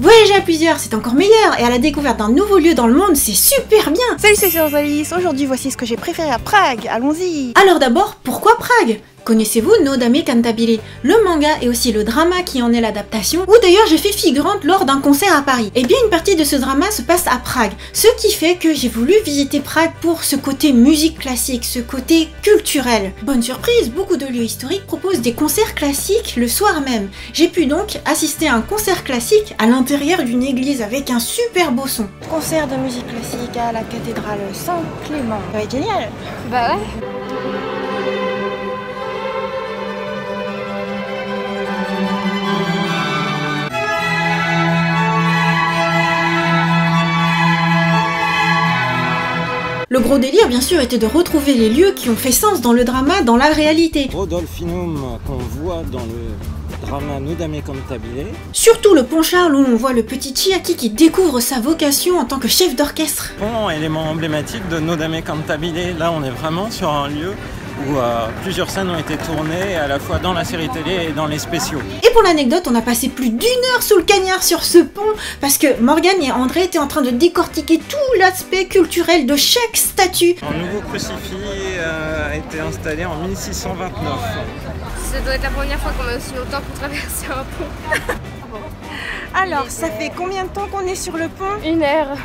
Voyager à plusieurs, c'est encore meilleur, et à la découverte d'un nouveau lieu dans le monde, c'est super bien. Salut, c'est Alice. Aujourd'hui, voici ce que j'ai préféré à Prague. Allons-y. Alors d'abord, pourquoi Prague? Connaissez-vous No Dame Cantabile, le manga et aussi le drama qui en est l'adaptation, où d'ailleurs j'ai fait figurante lors d'un concert à Paris. Et bien une partie de ce drama se passe à Prague, ce qui fait que j'ai voulu visiter Prague pour ce côté musique classique, ce côté culturel. Bonne surprise, beaucoup de lieux historiques proposent des concerts classiques le soir même. J'ai pu donc assister à un concert classique à l'intérieur d'une église avec un super beau son. Concert de musique classique à la cathédrale Saint-Clément. Ça va être génial. Bah ouais. Le gros délire, bien sûr, était de retrouver les lieux qui ont fait sens dans le drama, dans la réalité. Rodolphinum qu'on voit dans le drama No Dame Cantabile. Surtout le pont Charles où l'on voit le petit Chiaki qui découvre sa vocation en tant que chef d'orchestre. Pont, élément emblématique de No Dame Cantabile. Là, on est vraiment sur un lieu où plusieurs scènes ont été tournées à la fois dans la série télé et dans les spéciaux. Et pour l'anecdote, on a passé plus d'1 heure sous le cagnard sur ce pont parce que Morgane et André étaient en train de décortiquer tout l'aspect culturel de chaque statue. Un nouveau crucifix a été installé en 1629. Ça doit être la première fois qu'on a aussi longtemps pour traverser un pont. Alors, ça fait combien de temps qu'on est sur le pont? 1 heure.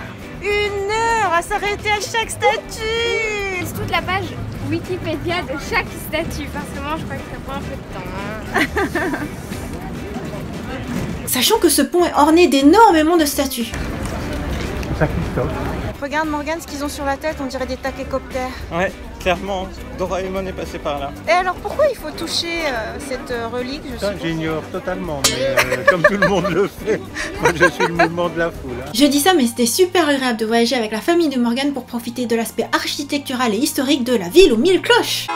1 heure à s'arrêter à chaque statue. C'est toute la page Wikipédia de chaque statue, parce que moi je crois que ça prend un peu de temps. Hein. Sachant que ce pont est orné d'énormément de statues. Regarde Morgane ce qu'ils ont sur la tête, on dirait des tachécoptères. Ouais, clairement, Doraemon est passé par là. Et alors pourquoi il faut toucher cette relique? Ça j'ignore totalement, mais comme tout le monde le fait, moi je suis le mouvement de la foule. Hein. Je dis ça, mais c'était super agréable de voyager avec la famille de Morgane pour profiter de l'aspect architectural et historique de la ville aux 1000 cloches.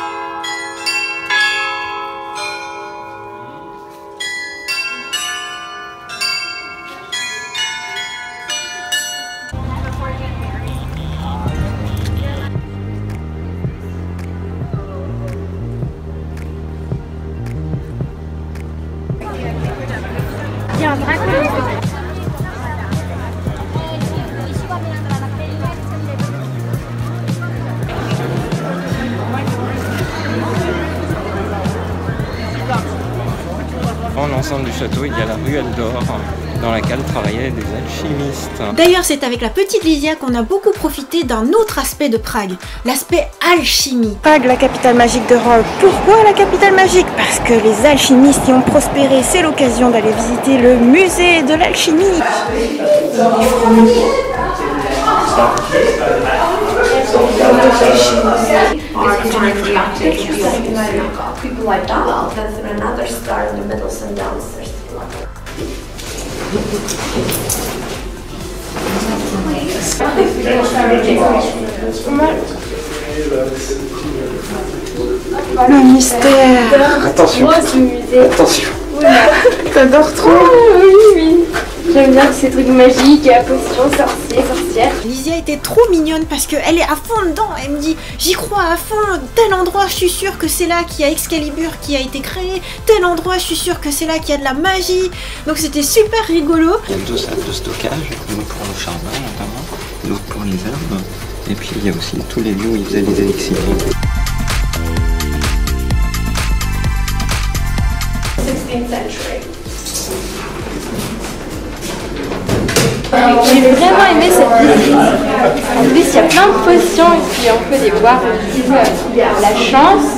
Il y a un dragon. Dans l'enceinte du château, il y a la ruelle d'or dans laquelle travaillaient des alchimistes. D'ailleurs, c'est avec la petite Lysia qu'on a beaucoup profité d'un autre aspect de Prague, l'aspect alchimie. Prague, la capitale magique d'Europe. Pourquoi la capitale magique? Parce que les alchimistes y ont prospéré. C'est l'occasion d'aller visiter le musée de l'alchimie. Le mystère. Attention, attention. T'adores trop? Oui. J'aime bien ces trucs magiques, potions, sorcières. Lysia était trop mignonne parce qu'elle est à fond dedans. Elle me dit, j'y crois à fond, tel endroit je suis sûre que c'est là qu'il y a Excalibur qui a été créé, tel endroit je suis sûre que c'est là qu'il y a de la magie. Donc c'était super rigolo. Il y a 2 salles de stockage, une pour le charbon notamment, l'autre pour les herbes, et puis il y a aussi tous les lieux où ils faisaient des élixirs. J'ai vraiment aimé cette église. En plus, il y a plein de potions et puis on peut les boire. La chance,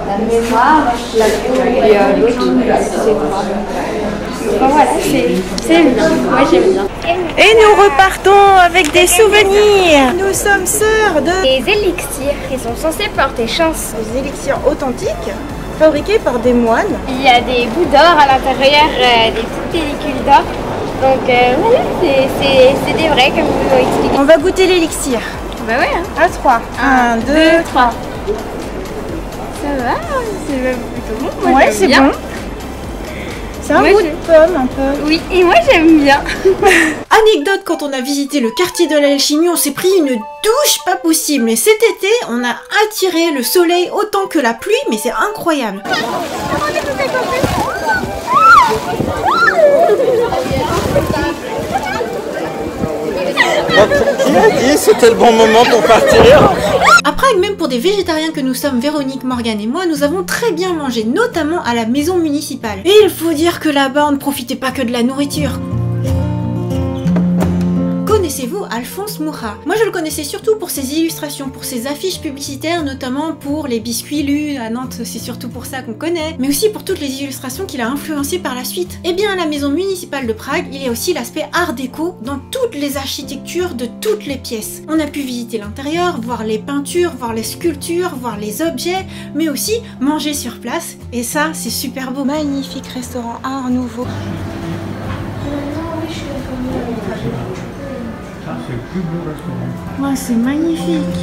la mémoire, et l'autre, c'est quoi? Enfin, voilà, c'est bien. Moi, j'aime bien. Et nous repartons avec des souvenirs. Nous sommes sœurs de... Les élixirs, ils sont censés porter chance. Des élixirs authentiques, fabriqués par des moines. Il y a des bouts d'or à l'intérieur, des petites pellicules d'or. Donc voilà, c'est des vrais comme vous l'avez expliqué. On va goûter l'élixir. Bah ouais. Hein. À 3. 1, 2, 3. Ça va, c'est même plutôt bon. Moi, Ouais, c'est bien. bon. C'est un goût de pomme un peu. Oui, et moi j'aime bien. Anecdote, quand on a visité le quartier de l'alchimie, on s'est pris une douche pas possible. Mais cet été, on a attiré le soleil autant que la pluie, mais c'est incroyable. Qui a dit c'était le bon moment pour partir? À Prague, même pour des végétariens que nous sommes, Véronique, Morgane et moi, nous avons très bien mangé, notamment à la maison municipale. Et il faut dire que là-bas, on ne profitait pas que de la nourriture. Connaissez-vous Alphonse Mucha? Moi je le connaissais surtout pour ses illustrations, pour ses affiches publicitaires, notamment pour les biscuits Lu à Nantes, c'est surtout pour ça qu'on connaît, mais aussi pour toutes les illustrations qu'il a influencées par la suite. Et bien à la maison municipale de Prague, il y a aussi l'aspect art déco dans toutes les architectures de toutes les pièces. On a pu visiter l'intérieur, voir les peintures, voir les sculptures, voir les objets, mais aussi manger sur place, et ça c'est super beau. Magnifique restaurant Art Nouveau. C'est le plus beau restaurant. Ouais, c'est magnifique.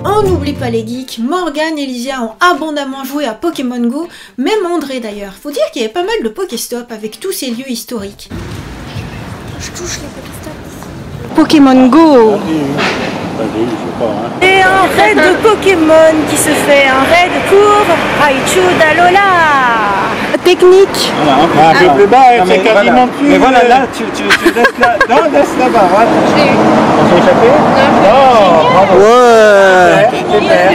On n'oublie pas les geeks, Morgane et Lysia ont abondamment joué à Pokémon Go, même André d'ailleurs. Faut dire qu'il y avait pas mal de Pokéstop avec tous ces lieux historiques. Je touche les Pokéstop. Pokémon Go. Vas-y, je sais pas. Hein. Et un raid de Pokémon qui se fait, un raid pour Raichu d'Alola. Technique. Voilà, un peu plus bas, c'est quasiment voilà. plus. Mais voilà, là, tu laisses là. Non, laisse là-bas. Voilà. Je l'ai eu. On s'est échappé? Non, bravo. Ouais. Super.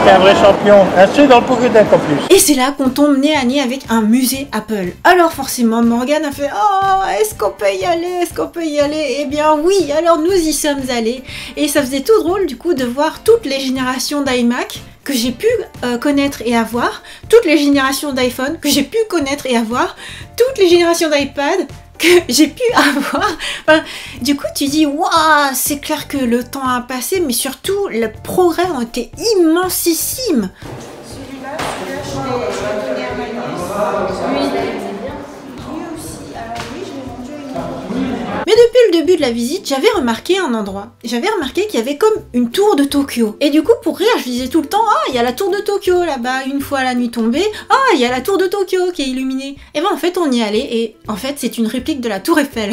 T'es un vrai champion. Un seul dans le Pokédex en plus. Et c'est là qu'on tombe nez à nez avec un musée Apple. Alors forcément, Morgane a fait « Oh, est-ce qu'on peut y aller? Est-ce qu'on peut y aller ?» Eh bien oui, alors nous y sommes allés. Et ça faisait tout drôle du coup de voir toutes les générations d'iMac que j'ai pu connaître et avoir, toutes les générations d'iPhone que j'ai pu connaître et avoir, toutes les générations d'iPad que j'ai pu avoir. Enfin, du coup, tu dis, waouh, c'est clair que le temps a passé, mais surtout, le progrès ont été immensissime. Celui-là, je l'ai donné à Magnus. Oui, lui aussi. Alors oui, je l'ai vendu à une. Mais depuis le début de la visite, j'avais remarqué un endroit. J'avais remarqué qu'il y avait comme une tour de Tokyo. Et du coup, pour rire, je disais tout le temps, ah, il y a la tour de Tokyo là-bas, une fois la nuit tombée. Ah, il y a la tour de Tokyo qui est illuminée. Et ben en fait, on y allait et en fait, c'est une réplique de la tour Eiffel.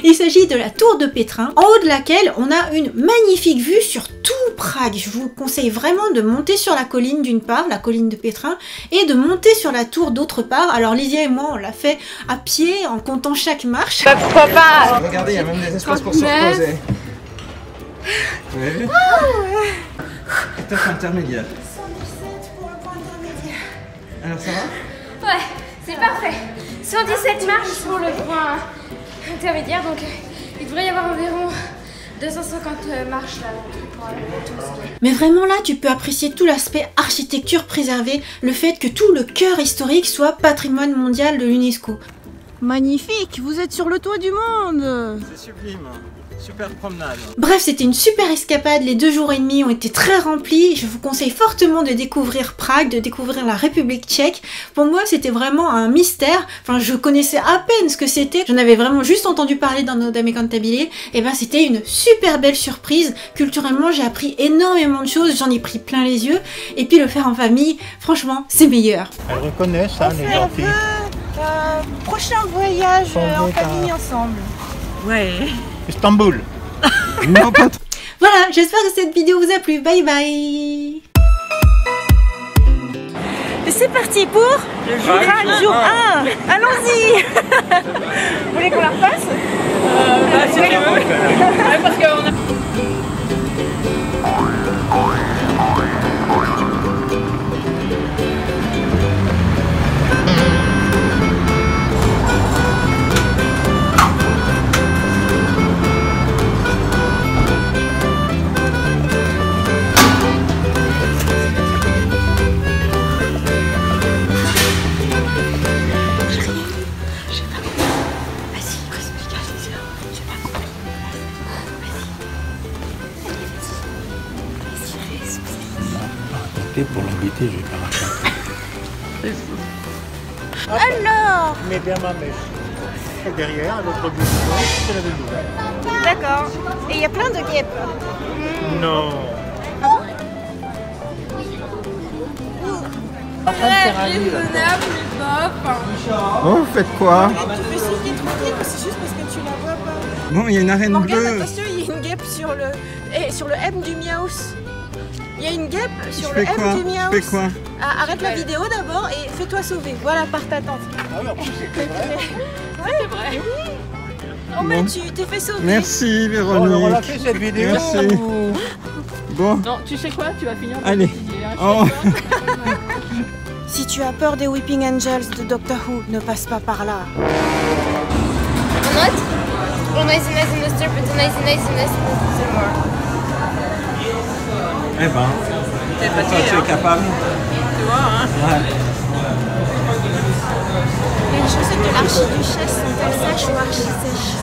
Il s'agit de la tour de Pétrin, en haut de laquelle on a une magnifique vue sur tout Prague. Je vous conseille vraiment de monter sur la colline d'une part, la colline de Pétrin, et de monter sur la tour d'autre part. Alors Lysia et moi, on l'a fait à pied, en comptant chaque marche. Bah pourquoi pas? Regardez, il y a même des espaces pour se reposer. Vous avez vu? Étape intermédiaire. 117 pour le point intermédiaire. Alors ça va? Ouais, c'est parfait. 117 marches pour le point intermédiaire, donc il devrait y avoir environ 250 marches là pour aller tout ce qui est. Mais vraiment là, tu peux apprécier tout l'aspect architecture préservée, le fait que tout le cœur historique soit patrimoine mondial de l'UNESCO. Magnifique, vous êtes sur le toit du monde. C'est sublime. Super promenade. Bref, c'était une super escapade, les 2 jours et demi ont été très remplis, je vous conseille fortement de découvrir Prague, de découvrir la République tchèque. Pour moi, c'était vraiment un mystère, enfin je connaissais à peine ce que c'était, j'en avais vraiment juste entendu parler dans Nodame Cantabile, et ben c'était une super belle surprise, culturellement j'ai appris énormément de choses, j'en ai pris plein les yeux, et puis le faire en famille, franchement, c'est meilleur. Elle reconnaît ça, les gentils. Prochain voyage en famille ensemble. Ouais. Istanbul. Non, pas trop. Voilà, j'espère que cette vidéo vous a plu, bye bye. Et c'est parti pour le jour 1. Allons-y. Vous voulez qu'on la refasse? Si tu veux. Parce qu'on a... Pour l'embêter, je vais pas raconter. Alors, Mets bien ma mèche. Et derrière, à l'autre bout du monde, c'est la même nouvelle. d'accord. Et il y a plein de guêpes. Non. Raisonnable, mais Oh, vous faites quoi? Tu fais signe des tranquille, c'est juste parce que tu la vois pas. Bon, il y a une arène Morgane, bleue. attention, il y a une guêpe sur le... sur le M du Miaus. Il y a une gueppe sur Je le fais M quoi? du Miaus. Je fais quoi? Arrête la vidéo d'abord et fais-toi sauver. Voilà, par ta tante. Ah oui, en plus c'était vrai. C'est vrai. Oh, mais tu t'es fait sauver. Merci Oh, alors on l'a Véronique. fait cette vidéo. Merci. Bon, Non, tu sais quoi? Tu vas finir par allez. décider, hein, Oh. Si tu as peur des Weeping Angels de Doctor Who, ne passe pas par là. Eh ben, T'es toi, fatigué, tu es hein. capable. Tu vois, hein? Ouais. Les chaussettes de l'archiduchesse sont-elles sèches ou archi-sèches?